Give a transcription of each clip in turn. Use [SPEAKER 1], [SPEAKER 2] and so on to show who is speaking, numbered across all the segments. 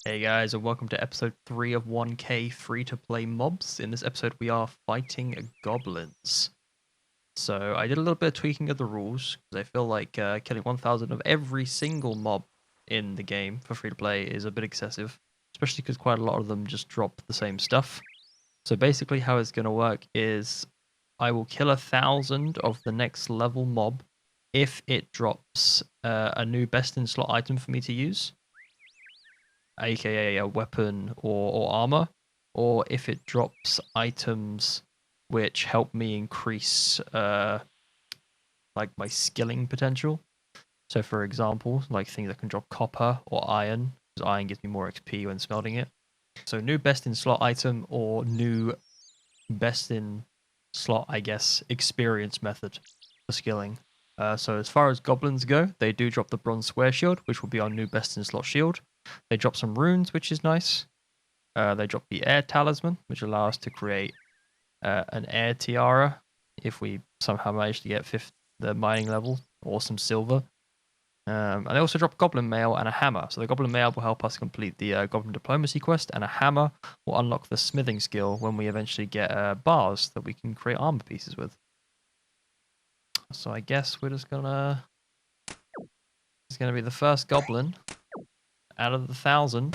[SPEAKER 1] Hey guys, and welcome to episode 3 of 1K free-to-play mobs. In this episode, we are fighting goblins. So I did a little bit of tweaking of the rules, because I feel like killing 1,000 of every single mob in the game for free-to-play is a bit excessive, especially because quite a lot of them just drop the same stuff. So basically how it's going to work is I will kill 1,000 of the next level mob if it drops a new best-in-slot item for me to use, aka a weapon or armor, or if it drops items which help me increase like my skilling potential. So for example, like things that can drop copper or iron, because iron gives me more XP when smelting it. So new best in slot item or new best in slot, I guess, experience method for skilling. So as far as goblins go, they do drop the bronze square shield, which will be our new best in slot shield. They drop some runes, which is nice. They drop the air talisman, which allows us to create an air tiara if we somehow manage to get the mining level or some silver. And they also drop goblin mail and a hammer. So the goblin mail will help us complete the goblin diplomacy quest, and a hammer will unlock the smithing skill when we eventually get bars that we can create armor pieces with. So I guess we're just gonna... It's gonna be the first goblin out of the 1,000.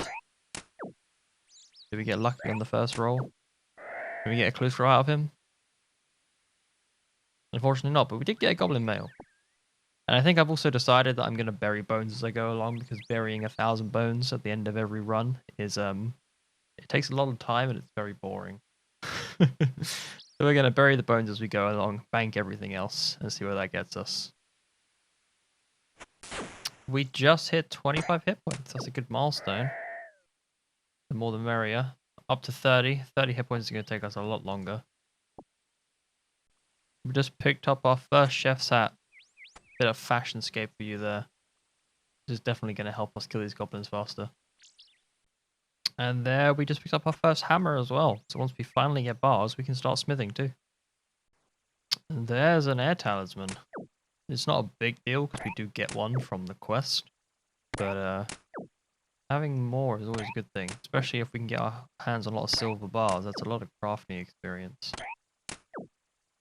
[SPEAKER 1] Did we get lucky on the first roll? Did we get a clue throw out of him? Unfortunately not, but we did get a goblin mail. And I think I've also decided that I'm going to bury bones as I go along, because burying 1,000 bones at the end of every run is, it takes a lot of time and it's very boring. So we're going to bury the bones as we go along, bank everything else, and see where that gets us. We just hit 25 hit points. That's a good milestone. The more the merrier. Up to 30. 30 hit points is going to take us a lot longer. We just picked up our first chef's hat. Bit of fashionscape for you there. This is definitely going to help us kill these goblins faster. And there we just picked up our first hammer as well. So once we finally get bars, we can start smithing too. And there's an air talisman. It's not a big deal because we do get one from the quest. But having more is always a good thing. Especially if we can get our hands on a lot of silver bars. That's a lot of crafting experience.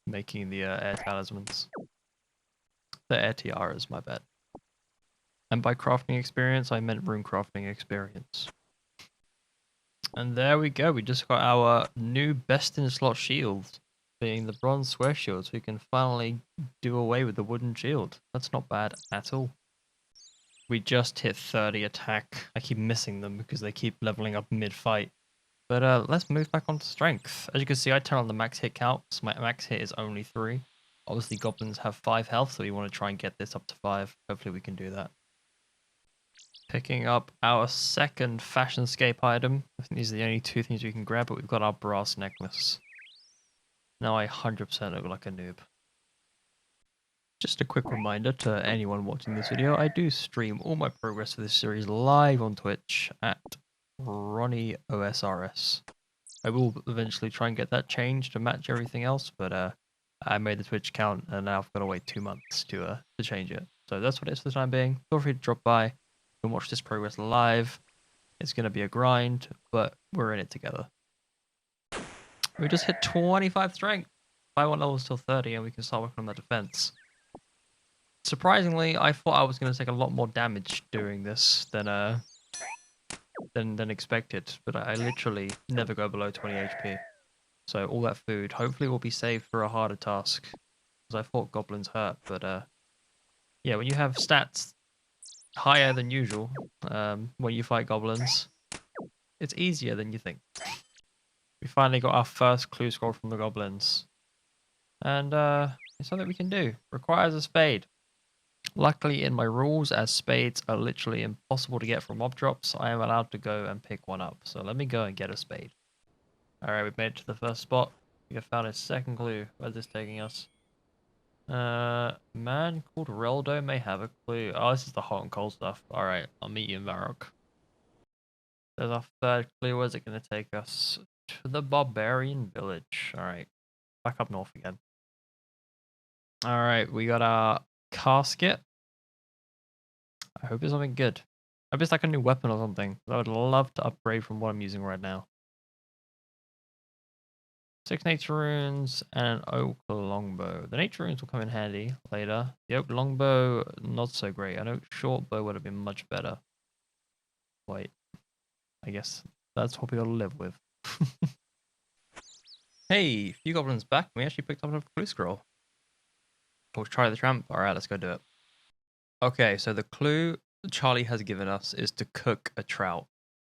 [SPEAKER 1] Making the air talismans. The air tiaras, my bad. And by crafting experience, I meant rune crafting experience. And there we go. We just got our new best in slot shield, being the bronze square shield. So we can finally do away with the wooden shield. That's not bad at all. We just hit 30 attack. I keep missing them because they keep leveling up mid-fight. But let's move back on to strength. As you can see, I turn on the max hit count. So my max hit is only 3. Obviously, goblins have 5 health, so we want to try and get this up to 5. Hopefully we can do that. Picking up our second fashionscape item. I think these are the only 2 things we can grab, but we've got our brass necklace. Now I 100% look like a noob. Just a quick reminder to anyone watching this video, I do stream all my progress for this series live on Twitch at Ronnie OSRS. I will eventually try and get that changed to match everything else, but I made the Twitch account and now I've got to wait 2 months to change it. So that's what it is for the time being. Feel free to drop by and watch this progress live. It's going to be a grind, but we're in it together. We just hit 25 strength. 5-1 levels till 30 and we can start working on that defense. Surprisingly, I thought I was going to take a lot more damage doing this than expected, but I literally never go below 20 HP. So all that food hopefully will be saved for a harder task, because I thought goblins hurt, but yeah, when you have stats higher than usual when you fight goblins, it's easier than you think. We finally got our first clue scroll from the goblins, and it's something we can do. Requires a spade. Luckily, in my rules, as spades are literally impossible to get from mob drops, I am allowed to go and pick one up. So let me go and get a spade. Alright, we've made it to the first spot. We have found a second clue. Where's this taking us? Man called Reldo may have a clue. Oh, this is the hot and cold stuff. Alright, I'll meet you in Varrock. There's our third clue. Where's it going to take us? To the barbarian village. Alright, back up north again. Alright, we got our casket. I hope it's something good. Maybe it's like a new weapon or something. I would love to upgrade from what I'm using right now. 6 nature runes and an oak longbow. The nature runes will come in handy later. The oak longbow, not so great. An oak short bow would have been much better. Wait, I guess that's what we gotta live with. Hey, few goblins back. We actually picked up a clue scroll. We'll try the tramp. Alright, let's go do it. Okay, so the clue Charlie has given us is to cook a trout.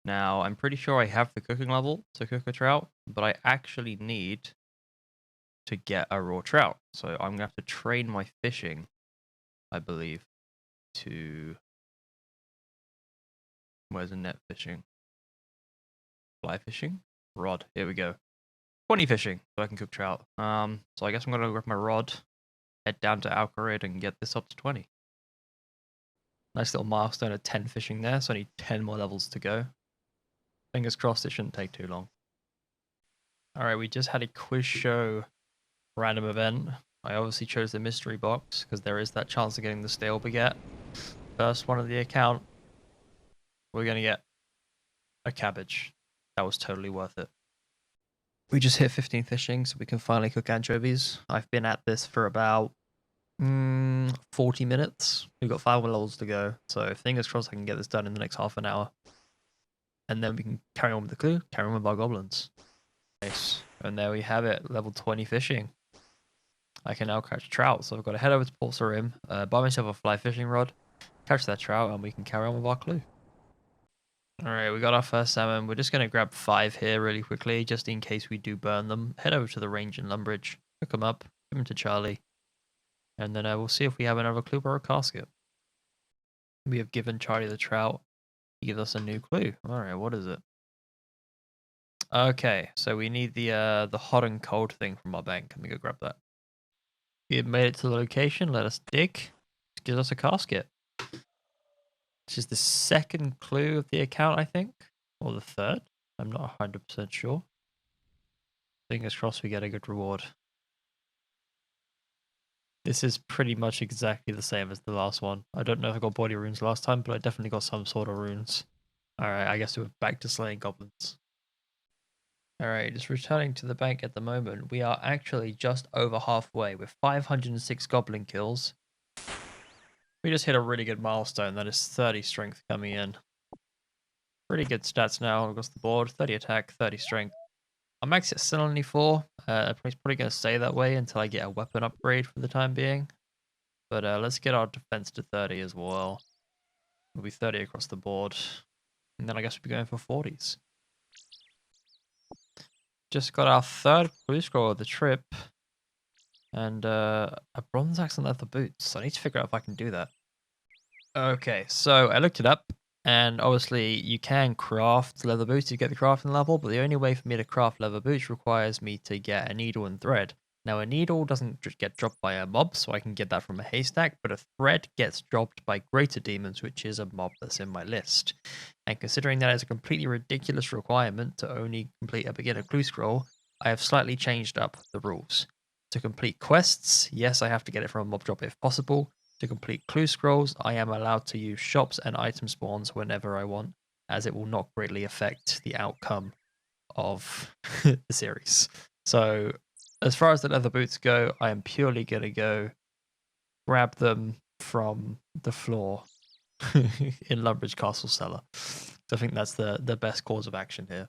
[SPEAKER 1] Now, I'm pretty sure I have the cooking level to cook a trout, but I actually need to get a raw trout. So I'm going to have to train my fishing, I believe, to... Where's the net fishing? Fly fishing? Rod. Here we go. 20 fishing, so I can cook trout. So I guess I'm going to grab my rod, head down to Alcarid and get this up to 20. Nice little milestone of 10 fishing there, so I need 10 more levels to go. Fingers crossed it shouldn't take too long. Alright, we just had a quiz show random event. I obviously chose the mystery box because there is that chance of getting the stale baguette. First one of the account, we're going to get a cabbage. That was totally worth it. We just hit 15 fishing, so we can finally cook anchovies. I've been at this for about 40 minutes. We've got 5 more levels to go, so fingers crossed I can get this done in the next half an hour. And then we can carry on with the clue, carry on with our goblins. Nice. And there we have it, level 20 fishing. I can now catch trout, so I've got to head over to Port Sarim, buy myself a fly fishing rod, catch that trout, and we can carry on with our clue. Alright, we got our first salmon. We're just going to grab 5 here really quickly, just in case we do burn them. Head over to the range in Lumbridge, hook them up, give them to Charlie, and then we'll see if we have another clue or a casket. We have given Charlie the trout. He gives us a new clue. Alright, what is it? Okay, so we need the hot and cold thing from our bank. Let me go grab that. We have made it to the location. Let us dig. It gives us a casket. Which is the second clue of the account, I think. Or the third. I'm not 100% sure. Fingers crossed we get a good reward. This is pretty much exactly the same as the last one. I don't know if I got body runes last time, but I definitely got some sort of runes. Alright, I guess we're back to slaying goblins. Alright, just returning to the bank at the moment. We are actually just over halfway with 506 goblin kills. We just hit a really good milestone. That is 30 strength coming in. Pretty good stats now across the board. 30 attack, 30 strength. I'm max at still only 4. It's probably going to stay that way until I get a weapon upgrade for the time being. But let's get our defense to 30 as well. It'll be 30 across the board. And then I guess we'll be going for 40s. Just got our 3rd clue scroll of the trip. And a bronze axe and leather boots. I need to figure out if I can do that. Okay, so I looked it up. And obviously you can craft leather boots to get the crafting level. But the only way for me to craft leather boots requires me to get a needle and thread. Now, a needle doesn't get dropped by a mob, so I can get that from a haystack, but a thread gets dropped by greater demons, which is a mob that's in my list. And considering that is a completely ridiculous requirement to only complete a beginner clue scroll, I have slightly changed up the rules. To complete quests, yes, I have to get it from a mob drop if possible. To complete clue scrolls, I am allowed to use shops and item spawns whenever I want, as it will not greatly affect the outcome of the series. So, as far as the leather boots go, I am purely going to go grab them from the floor in Lumbridge Castle Cellar. I think that's the best course of action here.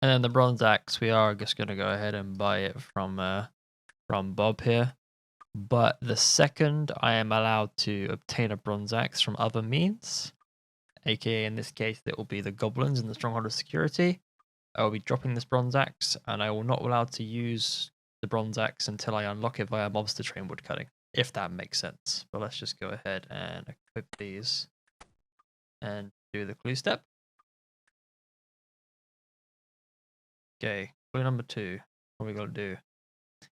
[SPEAKER 1] And then the bronze axe, we are just going to go ahead and buy it from Bob here. But the second I am allowed to obtain a bronze axe from other means, aka in this case it will be the goblins in the Stronghold of Security, I will be dropping this bronze axe, and I will not be allowed to use the bronze axe until I unlock it via mobs to train woodcutting, if that makes sense. But let's just go ahead and equip these and do the clue step. Okay, clue number 2. What we got to do?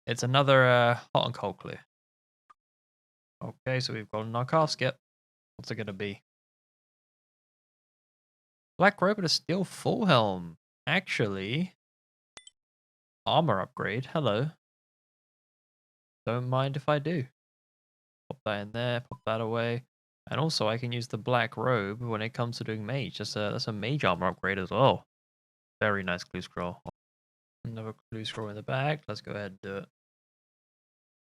[SPEAKER 1] It's another hot and cold clue. Okay, so we've got our casket. What's it going to be? Black robe and a steel full helm. Actually, armor upgrade. Hello. Don't mind if I do. Pop that in there, pop that away. And also I can use the black robe when it comes to doing mage. That's a mage armor upgrade as well. Very nice clue scroll. Another clue scroll in the bag. Let's go ahead and do it.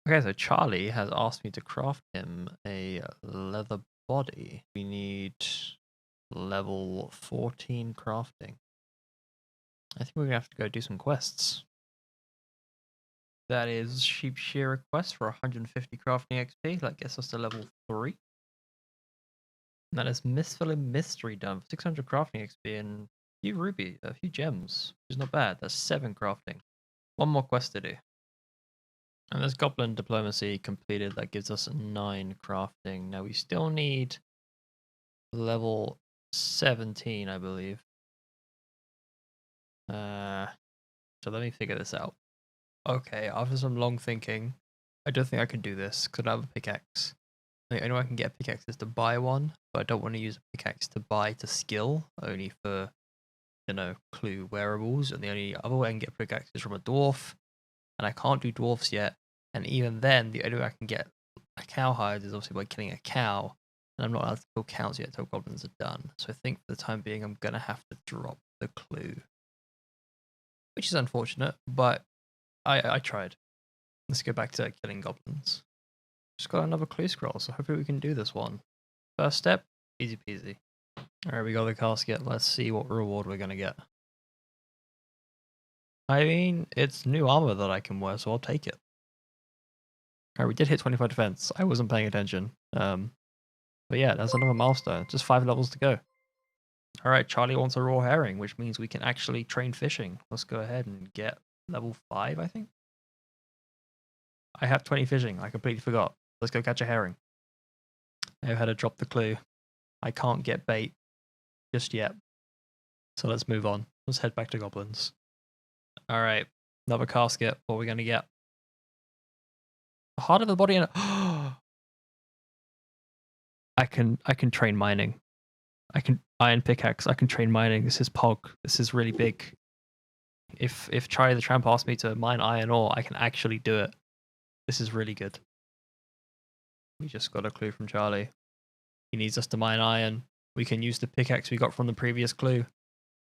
[SPEAKER 1] Okay, so Charlie has asked me to craft him a leather body. We need level 14 crafting. I think we're gonna have to go do some quests. That is Sheep Shearer quest for 150 crafting XP. That gets us to level 3. And that is Mistful and Mystery done for 600 crafting XP and a few gems, which is not bad. That's 7 crafting. One more quest to do. And there's Goblin Diplomacy completed. That gives us 9 crafting. Now we still need level 17, I believe. So let me figure this out. Okay, after some long thinking, I don't think I can do this because I don't have a pickaxe. The only way I can get a pickaxe is to buy one, but I don't want to use a pickaxe to buy to skill, only for, you know, clue wearables. And the only other way I can get a pickaxe is from a dwarf, and I can't do dwarfs yet. And even then, the only way I can get a cowhide is obviously by killing a cow, and I'm not allowed to kill cows yet until goblins are done. So I think for the time being, I'm going to have to drop the clue. Which is unfortunate, but I tried. Let's go back to killing goblins. Just got another clue scroll, so hopefully we can do this one. First step, easy peasy. Alright, we got the casket. Let's see what reward we're going to get. I mean, it's new armor that I can wear, so I'll take it. Alright, we did hit 25 defense. I wasn't paying attention. But yeah, that's another milestone. Just 5 levels to go. Alright, Charlie wants a raw herring, which means we can actually train fishing. Let's go ahead and get level 5, I think. I have 20 fishing. I completely forgot. Let's go catch a herring. I had to drop the clue. I can't get bait just yet. So let's move on. Let's head back to goblins. Alright, another casket. What are we going to get? The heart of the body and I can train mining. I can iron pickaxe. I can train mining. This is Pog. This is really big. If Charlie the Tramp asked me to mine iron ore, I can actually do it. This is really good. We just got a clue from Charlie. He needs us to mine iron. We can use the pickaxe we got from the previous clue.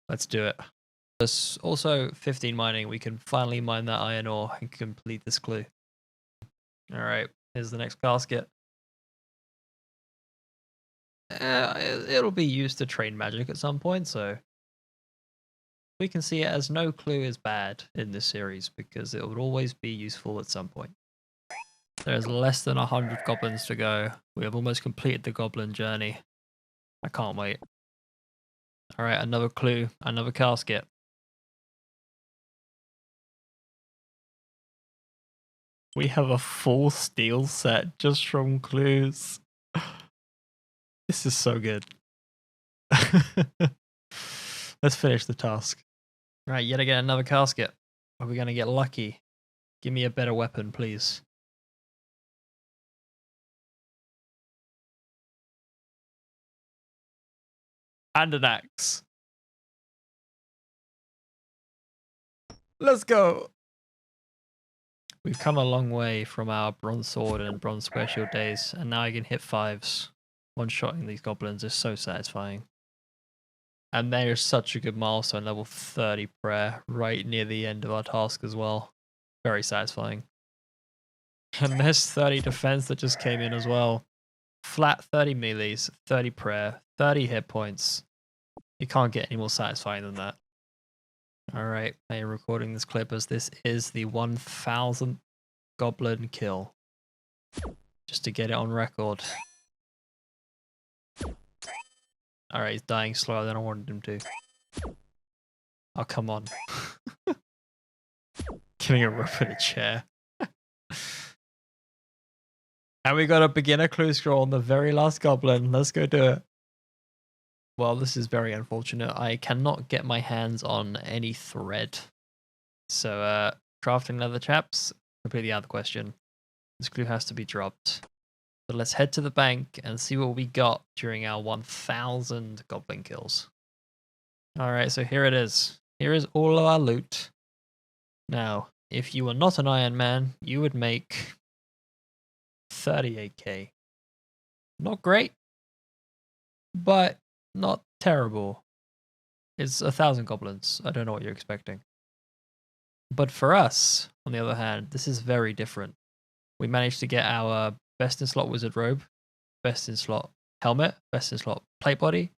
[SPEAKER 1] Let's do it. There's also 15 mining. We can finally mine that iron ore and complete this clue. Alright, here's the next casket. It'll be used to train magic at some point, so we can see it as no clue is bad in this series because it would always be useful at some point. There's less than 100 goblins to go. We have almost completed the goblin journey. I can't wait. Alright, another clue, another casket. We have a full steel set just from clues. This is so good. Let's finish the task. Right, yet again another casket. Are we going to get lucky? Give me a better weapon, please. And an axe. Let's go. We've come a long way from our bronze sword and bronze square shield days, and now I can hit 5s. One-shotting these goblins is so satisfying. And there is such a good milestone, level 30 prayer, right near the end of our task as well. Very satisfying. And there's 30 defense that just came in as well. Flat 30 melees, 30 prayer, 30 hit points. You can't get any more satisfying than that. Alright, I am recording this clip as this is the 1000th goblin kill. Just to get it on record. Alright, he's dying slower than I wanted him to. Oh, come on. Giving a rope in a chair. And we got a beginner clue scroll on the very last goblin. Let's go do it. Well, this is very unfortunate. I cannot get my hands on any thread. So, crafting leather chaps, completely out of the question. This clue has to be dropped. So let's head to the bank and see what we got during our 1000 goblin kills. Alright, so here it is. Here is all of our loot. Now, if you were not an Iron Man, you would make 38k. Not great, but not terrible. It's 1,000 goblins. I don't know what you're expecting. But for us, on the other hand, this is very different. We managed to get our best in slot wizard robe, best in slot helmet, best in slot plate body,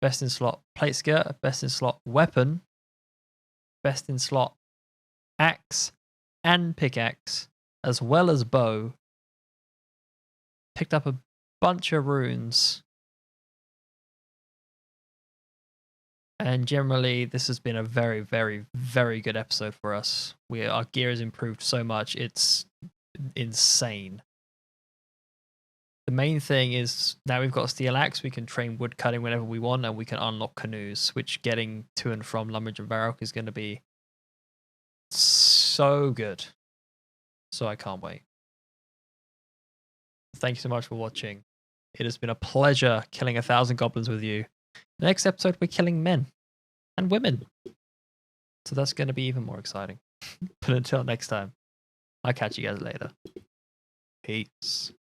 [SPEAKER 1] best in slot plate skirt, best in slot weapon, best in slot axe and pickaxe, as well as bow. Picked up a bunch of runes. And generally, this has been a very, very, very good episode for us. Our gear has improved so much, it's insane. The main thing is now we've got a steel axe, we can train wood cutting whenever we want, and we can unlock canoes, which getting to and from Lumbridge and Varrock is going to be so good. So I can't wait. Thank you so much for watching. It has been a pleasure killing 1,000 goblins with you. The next episode, we're killing men and women. So that's going to be even more exciting. But until next time, I'll catch you guys later. Peace.